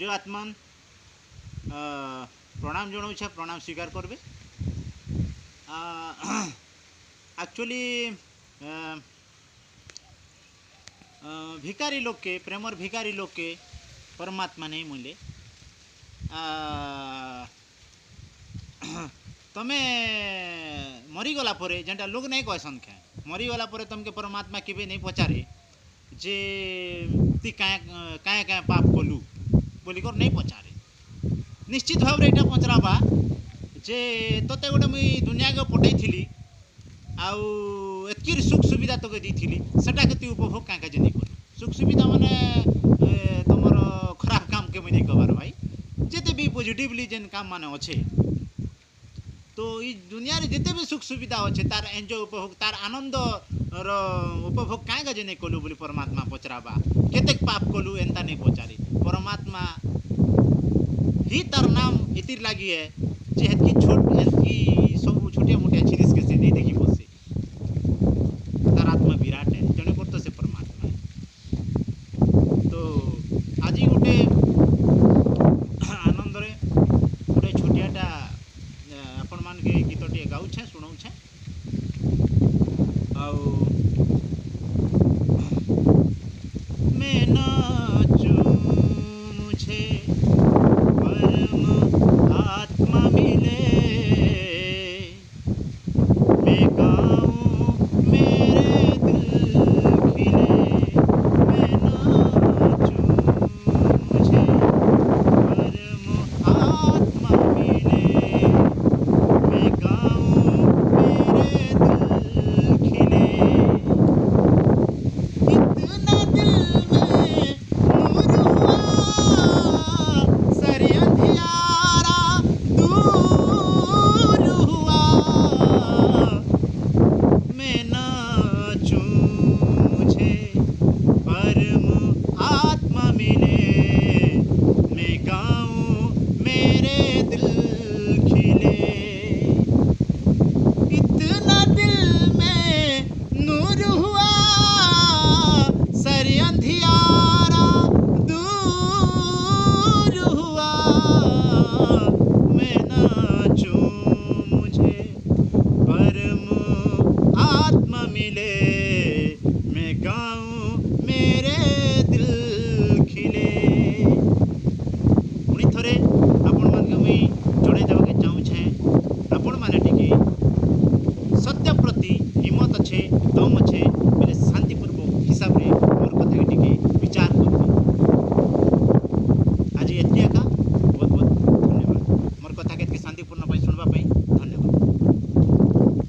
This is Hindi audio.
प्रिय आत्मान प्रणाम जनाऊँ प्रणाम स्वीकार करबे। एक्चुअली भिकारी लोक के प्रेमर भिकारी लोक के परमात्मा नहीं मिले। तमे मरीगला परे जेनटा लोग नहीं कहसन क्या मरीगला परे तुमके परमात्मा केबे नहीं पचारे जे ती क्या क्या पाप कलु बोलिकर नहीं पचारे। निश्चित भाव में यहाँ पचराबा जे तोते गोटे मुई दुनिया के पठाई थी आउ एतकी सुख सुविधा तोके दी सेटा के उपभोग क्या क्या नहीं कलु। सुख सुविधा माने तुमर खराब काम के मुझे नहीं कहबार भाई जिते भी पॉजिटिवली जेन काम माने अच्छे तो ये दुनिया रे जिते भी सुख सुविधा अच्छे तार एंजॉय उपभोग तार आनंद उपभोग क्या क्या नहीं कलु बोली परमात्मा पचराबा केते पाप कलु एंता नहीं पचारी। परमात्मा ही तार नाम इतिर लगी है जे हेतकी छोट हेतकी सब छोटिया मोटिया जिनिस के से नहीं देखी।